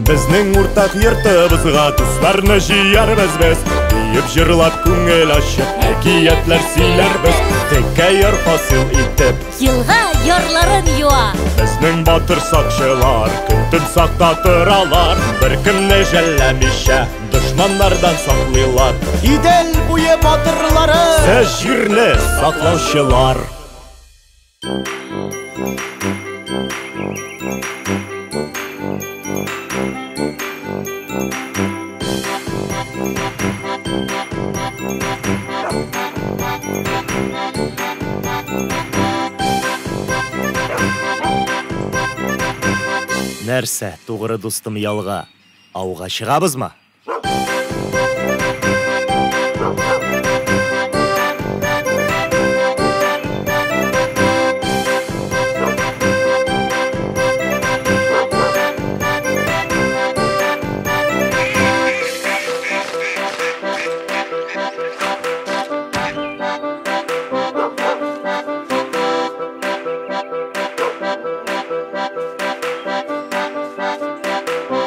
Безнең уртак йортыбызга дусларны җыярбыз без. Биеп җырлап күңел ачып, әкиятләр сөйләрбез. Теккә яр хасил итеп, елга ярларын юа. Безнең батыр сакчылар көтүн сакта торалар. Беркемне жәлләмичә дошманнардан саклыйлар. Идел буе батырлары, Сез җирне саклаучылар. Нәрсә, тугры дустым ялга? Ауга чыгабызмы?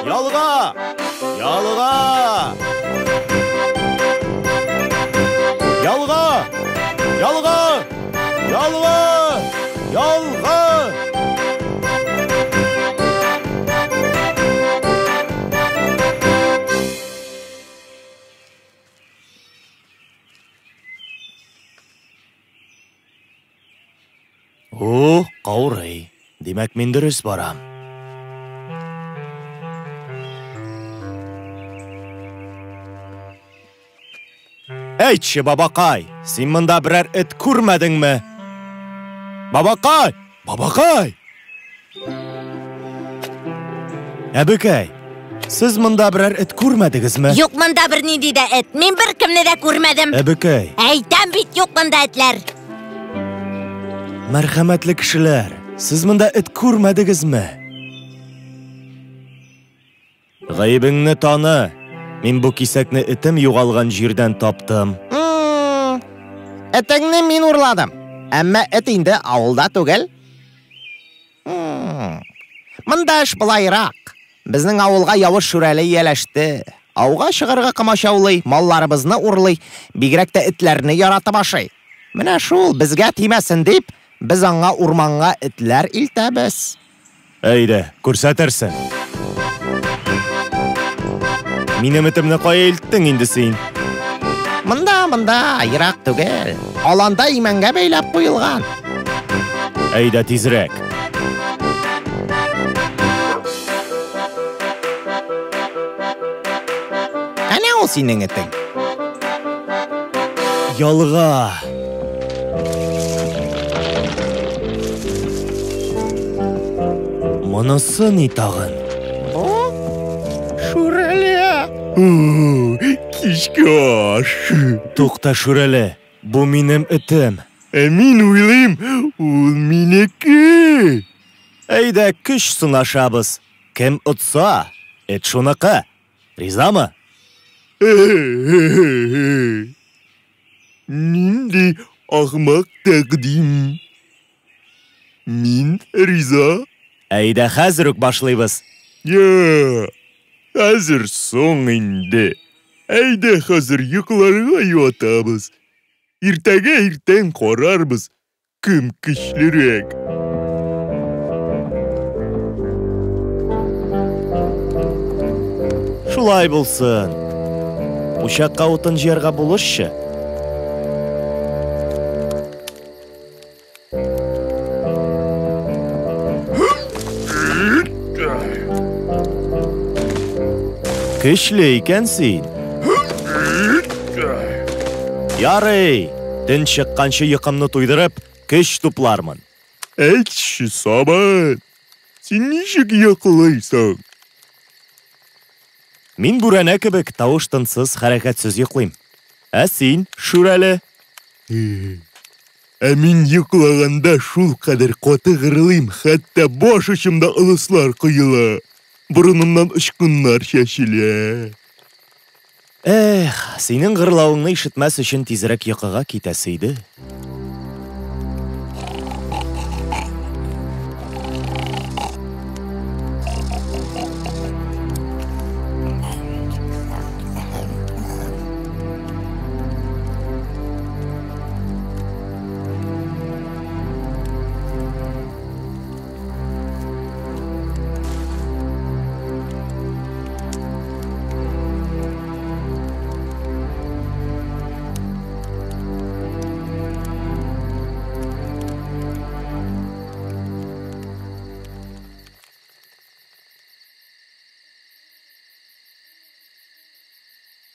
ялга, ялга, ялга, ялга, ялга, ялга. О, каурый. Димәк, мин дөрес барам. Әйтче, бабакай, син монда берәр эт күрмәдеңме? Бабакай! Бабакай! Әбекәй, сез монда берәр эт күрмәдегезме? Юк монда бернинди дә эт. Мин беркемне дә күрмәдем. Әбекәй, Әйтәм бит, юк монда этләр. мәрхәмәтле кешеләр, сез монда эт күрмәдегезме? Гаебеңне таны. Мин бу кисәкне этем югалган җирдән таптым. Этеңне мин урладым. Әмма эт инде авылда түгел. Монда эш булайрак. Безнең авылга явыш шүрәле ияләште. Ауга чыгарга камачаулый, малларыбызны урлый, бигрәк тә этләрне яратып ашый. Менә шул безгә тимәсен дип, без аңа урманга этләр илтәбез. Әйдә, күрсәтерсең. Минем этемне кая илттең инде син? Монда, ерак түгел. Аланда имәнгә бәйләп куелган. Әйдә тизрәк. Әнә ул синең этең. Ялга. Монысы ни тагын? Шүрәле. Кичке аш. Тукта шүрәле, бу минем этем. Мин уйлыйм, ул минеке. Әйдә көч сынашабыз. Кем отса, эт шуныка. Ризамы? Нинди ахмак тәкъдим. Мин риза. Әйдә хәзер үк башлыйбыз. Хәзер соң инде. Әйдә хәзер йокларга ятабыз. Иртәгә иртән карарбыз, кем көчлерәк. Шулай булсын. Учакка утын җыярга булышчы. Көчле икән син. Ярый, төн чыкканчы йокымны туйдырып, көч туплармын. Әйтче, Сабан, син ничек йоклыйсың? Мин бүрәнә кебек тавыш-тынсыз, хәрәкәтсез йоклыйм. Ә син, шүрәле? Ә мин йоклаганда шул кадәр каты гырлыйм, хәтта баш очымда ылыслар кыйыла. Бурынымнан ычкыннар чәчелә. Синең гырлавыңны ишетмәс өчен тизрәк йокыга китәсе иде.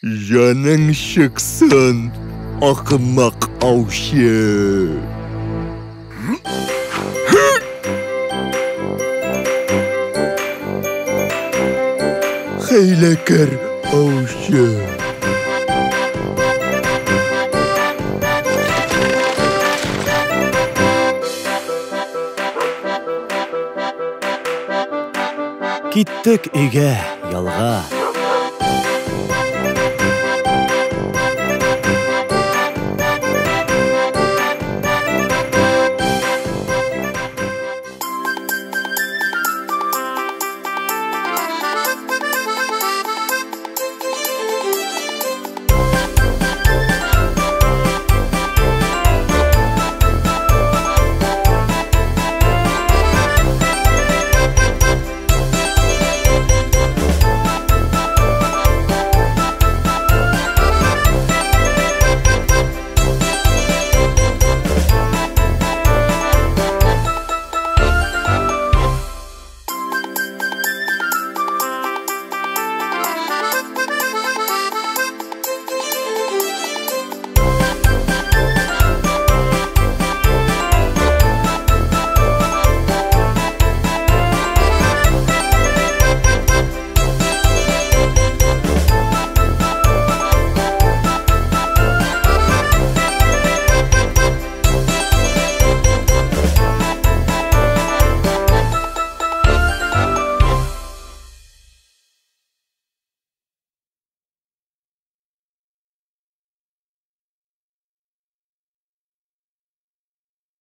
Жаның шықсын, ақымақ аушы. Хейләкәр аушы. Киттек өйгә, ялга.